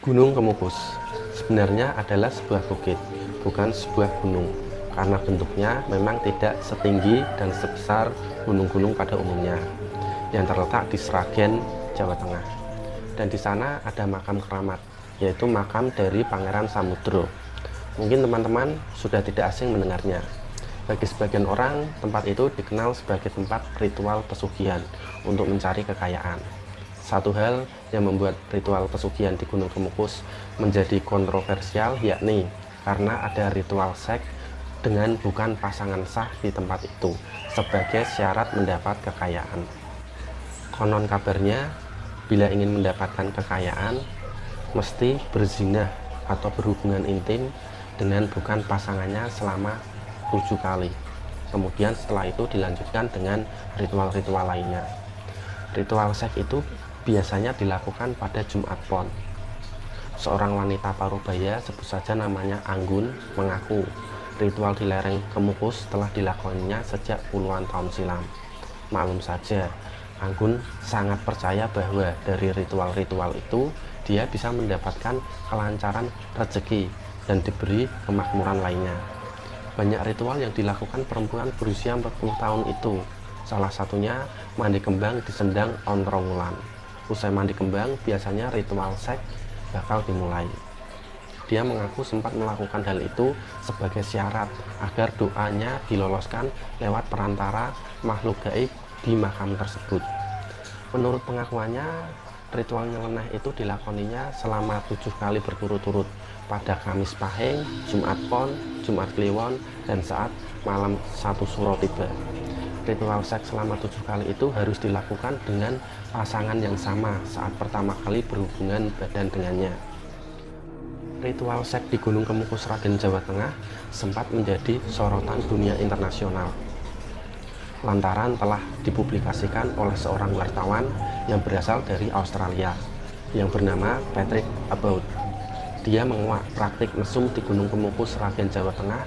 Gunung Kemukus sebenarnya adalah sebuah bukit, bukan sebuah gunung, karena bentuknya memang tidak setinggi dan sebesar gunung-gunung pada umumnya yang terletak di Sragen, Jawa Tengah. Dan di sana ada makam keramat, yaitu makam dari Pangeran Samudro. Mungkin teman-teman sudah tidak asing mendengarnya. Bagi sebagian orang, tempat itu dikenal sebagai tempat ritual pesugihan untuk mencari kekayaan. Satu hal yang membuat ritual pesugihan di Gunung Kemukus menjadi kontroversial yakni karena ada ritual seks dengan bukan pasangan sah di tempat itu sebagai syarat mendapat kekayaan. Konon kabarnya, bila ingin mendapatkan kekayaan, mesti berzinah atau berhubungan intim dengan bukan pasangannya selama 7 kali. Kemudian setelah itu dilanjutkan dengan ritual-ritual lainnya. Ritual seks itu biasanya dilakukan pada Jumat Pon. Seorang wanita Parubaya, sebut saja namanya Anggun, mengaku ritual di lereng Kemukus telah dilakoninya sejak puluhan tahun silam. Maklum saja, Anggun sangat percaya bahwa dari ritual-ritual itu dia bisa mendapatkan kelancaran rezeki dan diberi kemakmuran lainnya. Banyak ritual yang dilakukan perempuan berusia 40 tahun itu. Salah satunya mandi kembang di Sendang Ontrongulan. Usai mandi kembang, biasanya ritual seks bakal dimulai. Dia mengaku sempat melakukan hal itu sebagai syarat agar doanya diloloskan lewat perantara makhluk gaib di makam tersebut. Menurut pengakuannya, ritual nyeleneh itu dilakoninya selama 7 kali berturut-turut pada Kamis Pahing, Jumat Pon, Jumat Kliwon, dan saat malam 1 Suro tiba. Ritual seks selama 7 kali itu harus dilakukan dengan pasangan yang sama saat pertama kali berhubungan badan dengannya. Ritual seks di Gunung Kemukus Sragen, Jawa Tengah sempat menjadi sorotan dunia internasional lantaran telah dipublikasikan oleh seorang wartawan yang berasal dari Australia yang bernama Patrick About. Dia menguak praktik mesum di Gunung Kemukus Sragen, Jawa Tengah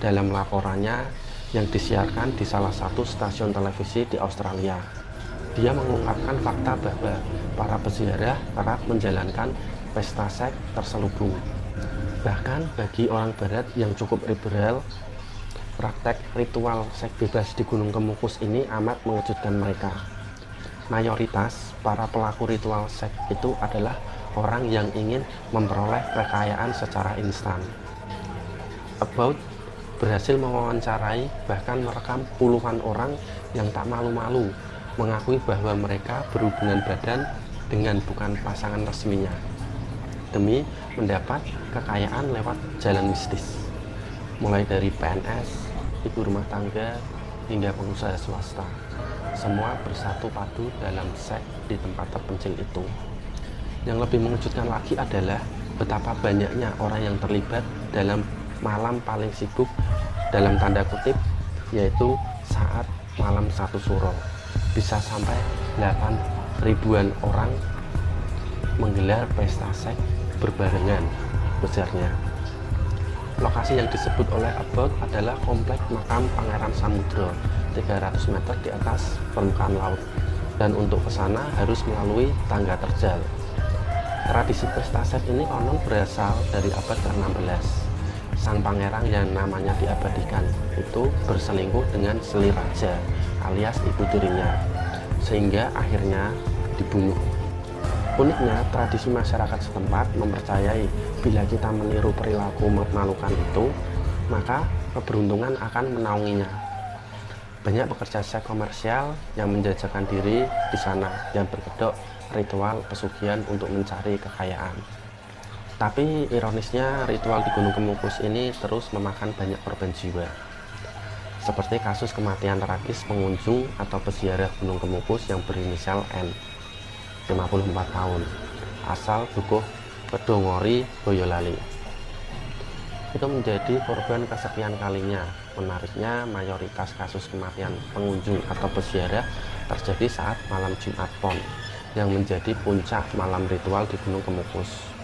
dalam laporannya yang disiarkan di salah satu stasiun televisi di Australia. Dia mengungkapkan fakta bahwa para peziarah kerap menjalankan pesta seks terselubung. Bahkan bagi orang barat yang cukup liberal, praktek ritual seks bebas di Gunung Kemukus ini amat mengejutkan mereka. Mayoritas para pelaku ritual seks itu adalah orang yang ingin memperoleh kekayaan secara instan. About berhasil mewawancarai bahkan merekam puluhan orang yang tak malu-malu mengakui bahwa mereka berhubungan badan dengan bukan pasangan resminya demi mendapat kekayaan lewat jalan mistis, mulai dari PNS, ibu rumah tangga, hingga pengusaha swasta. Semua bersatu padu dalam seks di tempat terpencil itu. Yang lebih mengejutkan lagi adalah betapa banyaknya orang yang terlibat dalam malam paling sibuk dalam tanda kutip, yaitu saat malam 1 Suro. Bisa sampai 8 ribuan orang menggelar pesta seks berbarengan besarnya. Lokasi yang disebut oleh About adalah komplek makam Pangeran Samudro 300 meter di atas permukaan laut, dan untuk ke sana harus melalui tangga terjal. Tradisi pesta seks ini konon berasal dari abad ke-16. Sang pangeran yang namanya diabadikan itu berselingkuh dengan Seli Raja alias ibu tirinya, sehingga akhirnya dibunuh. Uniknya, tradisi masyarakat setempat mempercayai bila kita meniru perilaku memalukan itu, maka keberuntungan akan menaunginya. Banyak pekerja seks komersial yang menjajakan diri di sana yang berkedok ritual pesugihan untuk mencari kekayaan. Tapi ironisnya, ritual di Gunung Kemukus ini terus memakan banyak korban jiwa. Seperti kasus kematian tragis pengunjung atau peziarah Gunung Kemukus yang berinisial N, 54 tahun, asal Dukuh Kedongori, Boyolali. Itu menjadi korban kesekian kalinya. Menariknya, mayoritas kasus kematian pengunjung atau peziarah terjadi saat malam Jumat Pon, yang menjadi puncak malam ritual di Gunung Kemukus.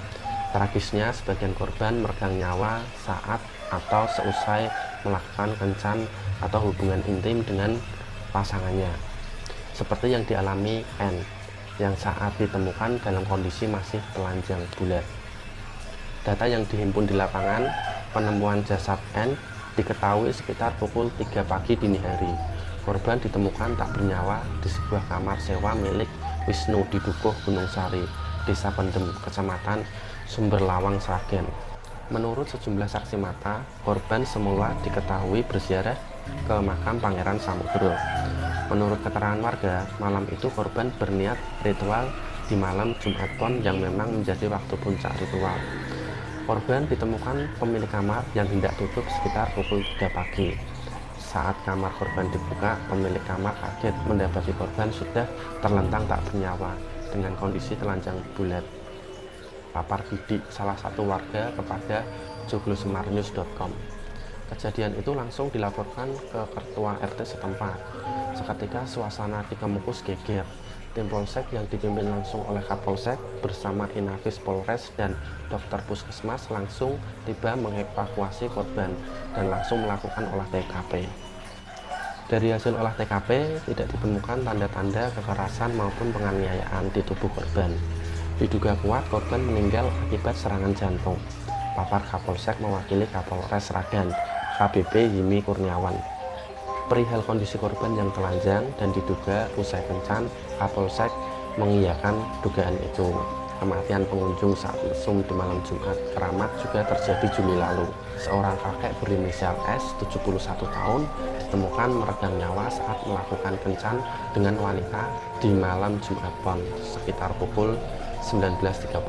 Tragisnya, sebagian korban meregang nyawa saat atau seusai melakukan kencan atau hubungan intim dengan pasangannya, seperti yang dialami N, yang saat ditemukan dalam kondisi masih telanjang bulat. Data yang dihimpun di lapangan, penemuan jasad N diketahui sekitar pukul 3 pagi dini hari. Korban ditemukan tak bernyawa di sebuah kamar sewa milik Wisnu di Dukuh Gunung Sari, Desa Pendem, Kecamatan Sumberlawang, Sragen. Menurut sejumlah saksi mata, korban semula diketahui berziarah ke makam Pangeran Samudro. Menurut keterangan warga, malam itu korban berniat ritual di malam Jumat Pon yang memang menjadi waktu puncak ritual. Korban ditemukan pemilik kamar yang hendak tutup sekitar pukul 3 pagi. Saat kamar korban dibuka, pemilik kamar kaget mendapati korban sudah terlentang tak bernyawa dengan kondisi telanjang bulat. Papar Bidik, salah satu warga, kepada joglosemarnews.com. Kejadian itu langsung dilaporkan ke ketua RT setempat. Seketika suasana di Kemukus geger. Tim Polsek yang dipimpin langsung oleh Kapolsek bersama Inafis Polres dan dokter puskesmas langsung tiba mengevakuasi korban dan langsung melakukan olah TKP. Dari hasil olah TKP tidak ditemukan tanda-tanda kekerasan maupun penganiayaan di tubuh korban. Diduga kuat korban meninggal akibat serangan jantung. Papar Kapolsek mewakili Kapolres Sragen, KBP Yimi Kurniawan. Perihal kondisi korban yang telanjang dan diduga usai kencan, Kapolsek mengiyakan dugaan itu. Kematian pengunjung saat mesum di malam Jumat Keramat juga terjadi Juli lalu. Seorang kakek berinisial S, 71 tahun, ditemukan meregang nyawa saat melakukan kencan dengan wanita di malam Jumat Pon sekitar pukul 19.30.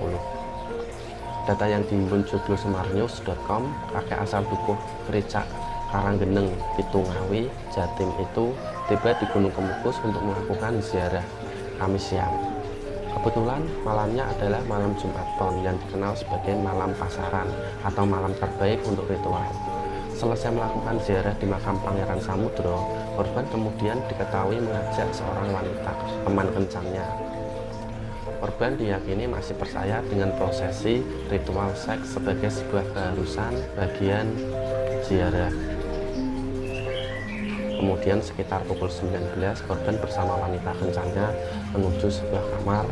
Data yang dihimpun joglosemarnews.com, kakek asal Dukuh Kricak Karanggeneng, Pitungawi, Jatim itu tiba di Gunung Kemukus untuk melakukan ziarah Kamis siang. Kebetulan malamnya adalah malam Jumat Pon yang dikenal sebagai malam pasaran atau malam terbaik untuk ritual. Selesai melakukan ziarah di makam Pangeran Samudro, korban kemudian diketahui mengajak seorang wanita, teman kencannya. Korban diyakini masih percaya dengan prosesi ritual seks sebagai sebuah keharusan bagian ziarah. Kemudian sekitar pukul 19, korban bersama wanita kencannya menuju sebuah kamar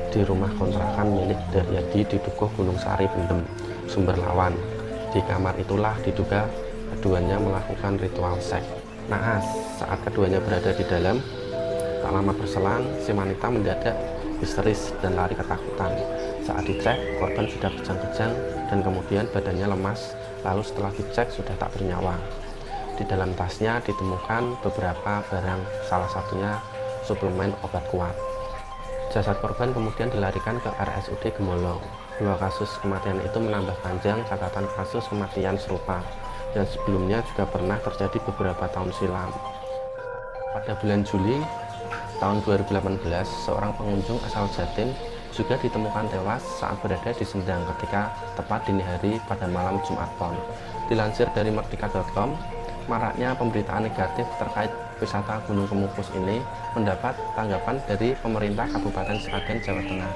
di rumah kontrakan milik Daryadi di Dukuh Gunung Sari, Pendem, Sumberlawan. Di kamar itulah diduga keduanya melakukan ritual seks. Naas, saat keduanya berada di dalam, tak lama berselang, si wanita mendadak histeris dan lari ketakutan. Saat dicek, korban sudah kejang-kejang dan kemudian badannya lemas, lalu setelah dicek sudah tak bernyawa. Di dalam tasnya ditemukan beberapa barang, salah satunya suplemen obat kuat. Jasad korban kemudian dilarikan ke RSUD Gemolong. Dua kasus kematian itu menambah panjang catatan kasus kematian serupa yang sebelumnya juga pernah terjadi beberapa tahun silam. Pada bulan Juli tahun 2018, seorang pengunjung asal Jatim juga ditemukan tewas saat berada di Sendang ketika tepat dini hari pada malam Jumat Pon. Dilansir dari merdeka.com, maraknya pemberitaan negatif terkait wisata Gunung Kemukus ini mendapat tanggapan dari pemerintah Kabupaten Sragen, Jawa Tengah.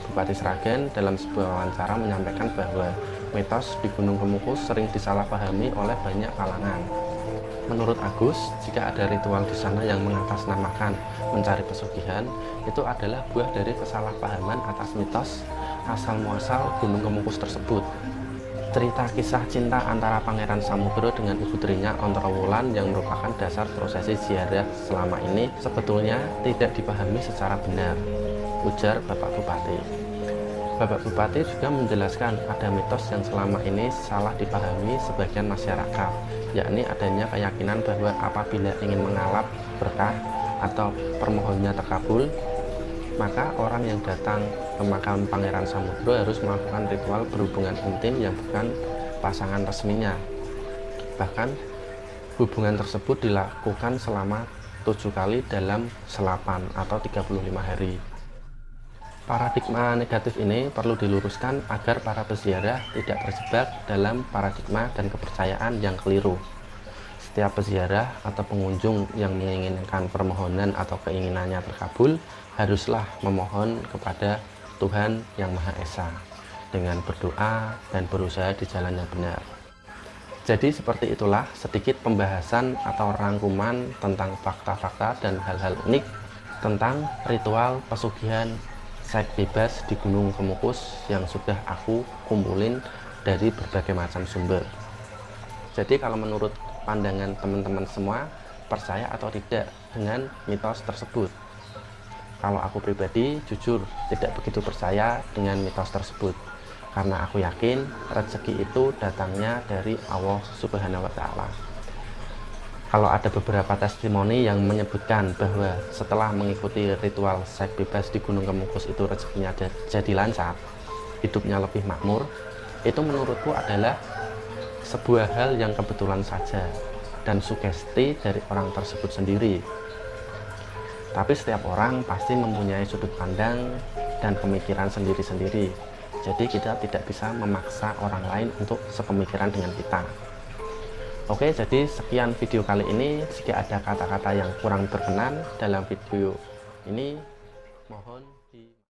Bupati Sragen dalam sebuah wawancara menyampaikan bahwa mitos di Gunung Kemukus sering disalahpahami oleh banyak kalangan. Menurut Agus, jika ada ritual di sana yang mengatasnamakan mencari pesugihan, itu adalah buah dari kesalahpahaman atas mitos asal-muasal Gunung Kemukus tersebut. Cerita kisah cinta antara Pangeran Samudro dengan ibu tirinya Ontrowulan yang merupakan dasar prosesi ziarah selama ini sebetulnya tidak dipahami secara benar, ujar Bapak Bupati. Bapak Bupati juga menjelaskan ada mitos yang selama ini salah dipahami sebagian masyarakat, yakni adanya keyakinan bahwa apabila ingin mengalap berkah atau permohonannya terkabul, maka orang yang datang ke makam Pangeran Samudro harus melakukan ritual berhubungan intim yang bukan pasangan resminya. Bahkan hubungan tersebut dilakukan selama 7 kali dalam selapan atau 35 hari. Paradigma negatif ini perlu diluruskan agar para peziarah tidak terjebak dalam paradigma dan kepercayaan yang keliru. Setiap peziarah atau pengunjung yang menginginkan permohonan atau keinginannya terkabul haruslah memohon kepada Tuhan Yang Maha Esa dengan berdoa dan berusaha di jalan yang benar. Jadi seperti itulah sedikit pembahasan atau rangkuman tentang fakta-fakta dan hal-hal unik tentang ritual pesugihan seks bebas di Gunung Kemukus yang sudah aku kumpulin dari berbagai macam sumber. Jadi kalau menurut pandangan teman-teman semua, percaya atau tidak dengan mitos tersebut? Kalau aku pribadi jujur tidak begitu percaya dengan mitos tersebut, karena aku yakin rezeki itu datangnya dari Allah Subhanahu wa Ta'ala. Kalau ada beberapa testimoni yang menyebutkan bahwa setelah mengikuti ritual seks bebas di Gunung Kemukus itu rezekinya jadi lancar, hidupnya lebih makmur, itu menurutku adalah sebuah hal yang kebetulan saja dan sugesti dari orang tersebut sendiri. Tapi setiap orang pasti mempunyai sudut pandang dan pemikiran sendiri-sendiri. Jadi kita tidak bisa memaksa orang lain untuk sepemikiran dengan kita. Oke, jadi sekian video kali ini. Jika ada kata-kata yang kurang berkenan dalam video ini, mohon